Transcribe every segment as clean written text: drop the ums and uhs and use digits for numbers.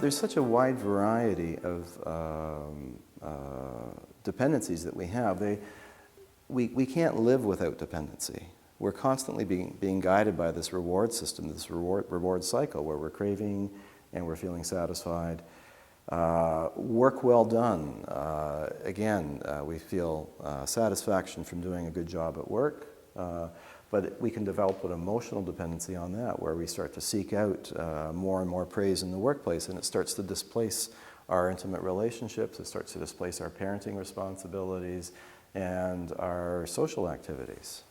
there's such a wide variety of dependencies that we have. We can't live without dependency. We're constantly being guided by this reward system, this reward cycle, where we're craving and we're feeling satisfied. Work well done. Again, we feel satisfaction from doing a good job at work, but we can develop an emotional dependency on that, where we start to seek out more and more praise in the workplace, and it starts to displace our intimate relationships, it starts to displace our parenting responsibilities and our social activities.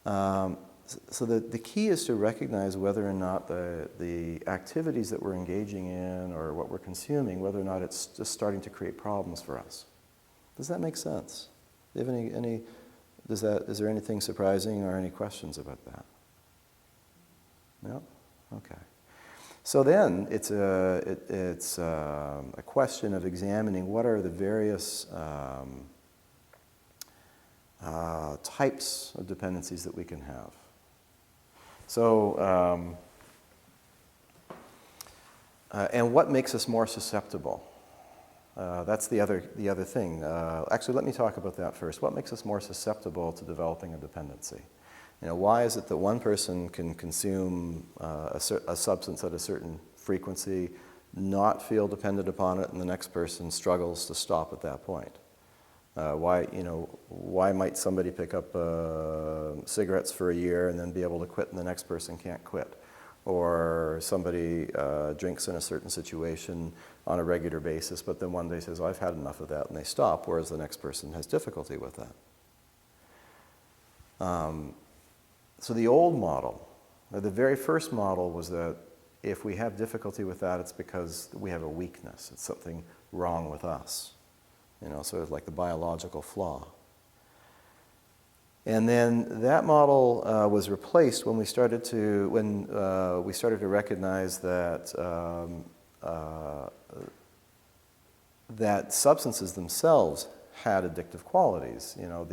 So the key is to recognize whether or not the activities that we're engaging in or what we're consuming, whether or not it's just starting to create problems for us. Does that make sense? Do you have is there anything surprising or any questions about that? No? Okay. So then it's a question of examining what are the various types of dependencies that we can have. So, and what makes us more susceptible? That's the other thing. Actually, let me talk about that first. What makes us more susceptible to developing a dependency? You know, why is it that one person can consume a substance at a certain frequency, not feel dependent upon it, and the next person struggles to stop at that point? Why might somebody pick up cigarettes for a year and then be able to quit, and the next person can't quit? Or somebody drinks in a certain situation on a regular basis, but then one day says, "I've had enough of that," and they stop, whereas the next person has difficulty with that. So the old model, the very first model, was that if we have difficulty with that, it's because we have a weakness. It's something wrong with us. You know, sort of like the biological flaw. And then that model was replaced when we started to recognize that that substances themselves had addictive qualities. You know,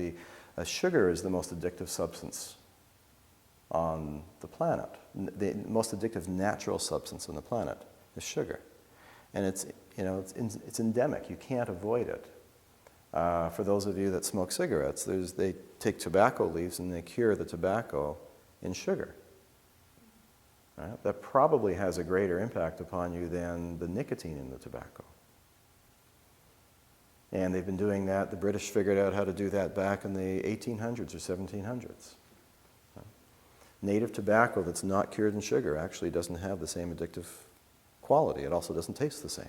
sugar is the most addictive substance on the planet. The most addictive natural substance on the planet is sugar, and it's endemic. You can't avoid it. For those of you that smoke cigarettes, they take tobacco leaves and they cure the tobacco in sugar. Right? That probably has a greater impact upon you than the nicotine in the tobacco. And they've been doing that. The British figured out how to do that back in the 1800s or 1700s. Native tobacco that's not cured in sugar actually doesn't have the same addictive quality. It also doesn't taste the same.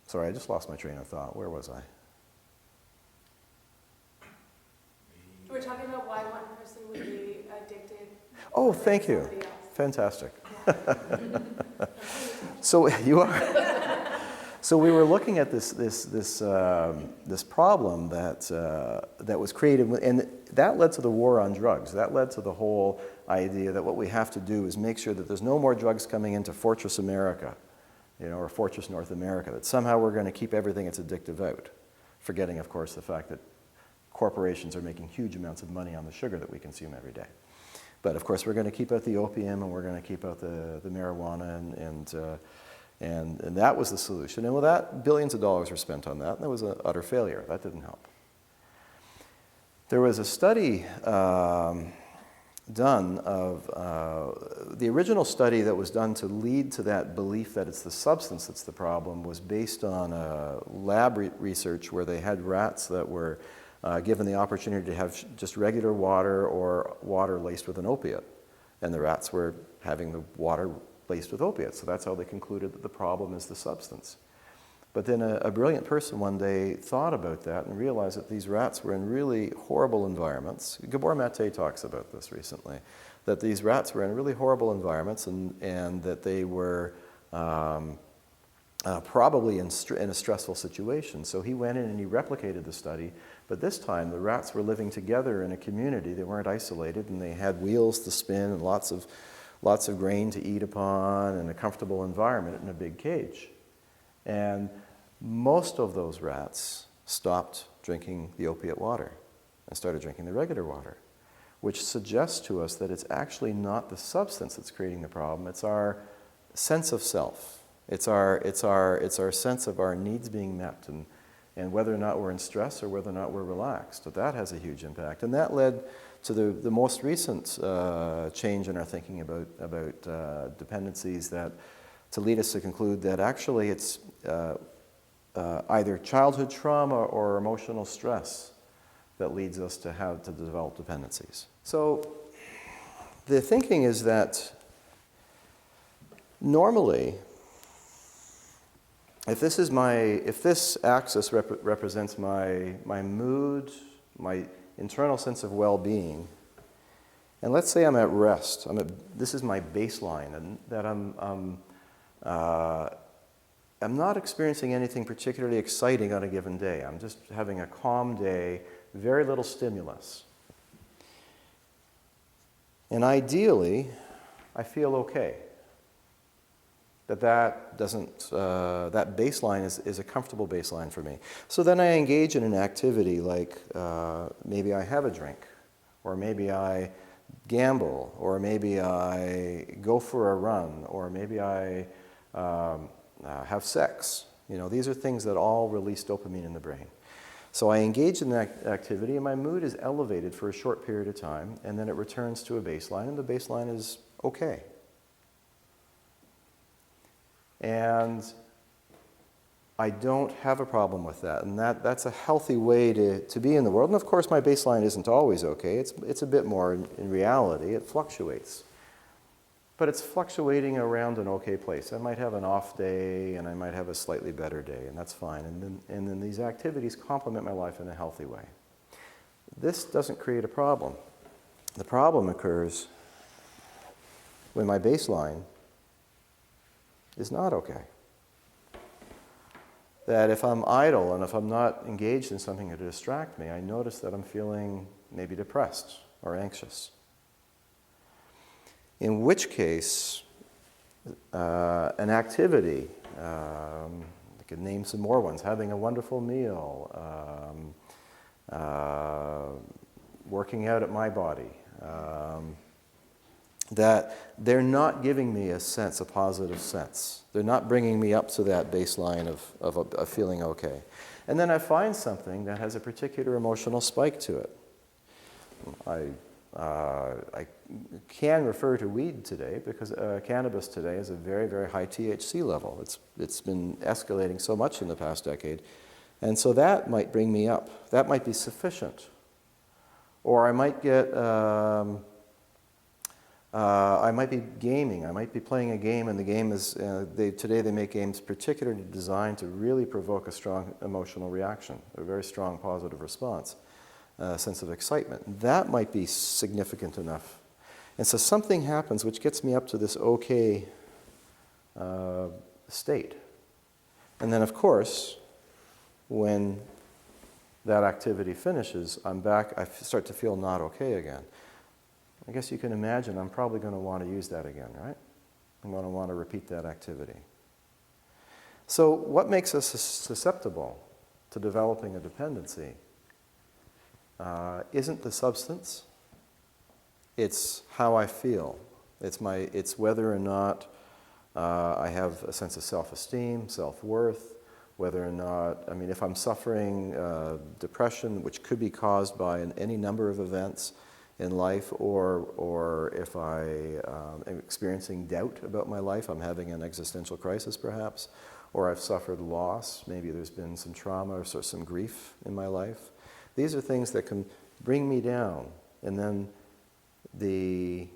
Sorry, I just lost my train of thought. Where was I? We're talking about why one person would be addicted. Oh, thank you. Fantastic. So you are. So we were looking at this problem that was created, and that led to the war on drugs. That led to the whole idea that what we have to do is make sure that there's no more drugs coming into Fortress America, or Fortress North America, that somehow we're going to keep everything that's addictive out, forgetting, of course, the fact that corporations are making huge amounts of money on the sugar that we consume every day. But, of course, we're going to keep out the opium, and we're going to keep out the marijuana, and that was the solution. And with that, billions of dollars were spent on that, and that was an utter failure. That didn't help. There was a study done of, the original study that was done to lead to that belief that it's the substance that's the problem was based on lab research where they had rats that were given the opportunity to have just regular water or water laced with an opiate. And the rats were having the water laced with opiates. So that's how they concluded that the problem is the substance. But then a brilliant person one day thought about that and realized that these rats were in really horrible environments. Gabor Mate talks about this recently, that these rats were in really horrible environments and that they were probably in a stressful situation. So he went in and he replicated the study, but this time the rats were living together in a community. They weren't isolated, and they had wheels to spin and lots of grain to eat upon and a comfortable environment in a big cage. And most of those rats stopped drinking the opiate water and started drinking the regular water. which suggests to us that it's actually not the substance that's creating the problem, it's our sense of self. It's our sense of our needs being met and whether or not we're in stress or whether or not we're relaxed. That has a huge impact. And that led to the most recent change in our thinking about dependencies to lead us to conclude that actually it's either childhood trauma or emotional stress that leads us to develop dependencies. So the thinking is that normally, if this axis represents my mood, my internal sense of well-being, and let's say I'm at rest, this is my baseline, and that I'm not experiencing anything particularly exciting on a given day. I'm just having a calm day, very little stimulus. And ideally, I feel okay. That baseline is a comfortable baseline for me. So then I engage in an activity like maybe I have a drink, or maybe I gamble, or maybe I go for a run, or maybe I have sex. These are things that all release dopamine in the brain. So I engage in that activity, and my mood is elevated for a short period of time, and then it returns to a baseline, and the baseline is okay. And I don't have a problem with that, and that's a healthy way to be in the world. And of course, my baseline isn't always okay. It's a bit more in reality. It fluctuates. But it's fluctuating around an okay place. I might have an off day, and I might have a slightly better day, and that's fine. And then these activities complement my life in a healthy way. This doesn't create a problem. The problem occurs when my baseline is not okay. That if I'm idle and if I'm not engaged in something to distract me, I notice that I'm feeling maybe depressed or anxious. In which case, an activity, I could name some more ones, having a wonderful meal, working out at MiBody, that they're not giving me a positive sense. They're not bringing me up to that baseline of feeling okay. And then I find something that has a particular emotional spike to it. I can refer to weed today because cannabis today is a very, very high THC level. It's been escalating so much in the past decade. And so that might bring me up. That might be sufficient. Or I might get... I might be gaming. I might be playing a game, and the game is, today they make games particularly designed to really provoke a strong emotional reaction, a very strong positive response, a sense of excitement. That might be significant enough. And so something happens which gets me up to this okay state. And then, of course, when that activity finishes, I'm back, I start to feel not okay again. I guess you can imagine I'm probably going to want to use that again, right? I'm going to want to repeat that activity. So what makes us susceptible to developing a dependency isn't the substance, it's how I feel. It's whether or not I have a sense of self-esteem, self-worth, whether or not, if I'm suffering depression, which could be caused by any number of events in life, or if I am experiencing doubt about my life, I'm having an existential crisis perhaps, or I've suffered loss, maybe there's been some trauma or some grief in my life. These are things that can bring me down, and then the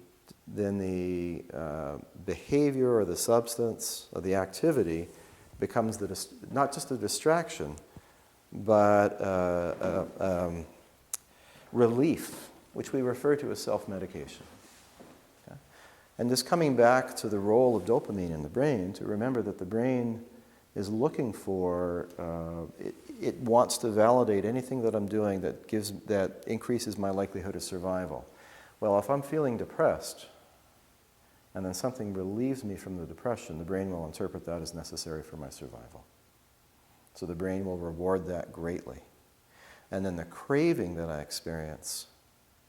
behavior or the substance or the activity becomes not just a distraction, but relief, which we refer to as self-medication. Okay? And just coming back to the role of dopamine in the brain, to remember that the brain is looking for, it wants to validate anything that I'm doing that increases my likelihood of survival. Well, if I'm feeling depressed, and then something relieves me from the depression, the brain will interpret that as necessary for my survival. So the brain will reward that greatly. And then the craving that I experience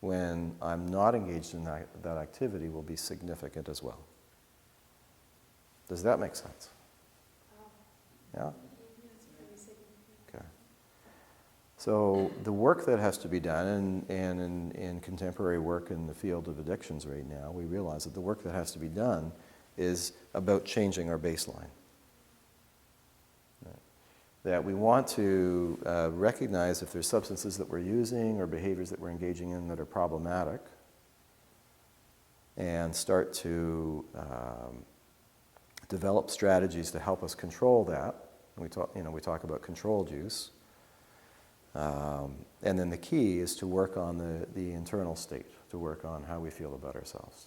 when I'm not engaged in that activity will be significant as well. Does that make sense? Yeah? That's pretty significant. Okay. So the work that has to be done, and in contemporary work in the field of addictions right now, we realize that the work that has to be done is about changing our baseline. Right. That we want to recognize if there's substances that we're using or behaviors that we're engaging in that are problematic, and start to develop strategies to help us control that. We talk about controlled use. And then the key is to work on the internal state, to work on how we feel about ourselves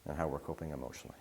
and how we're coping emotionally.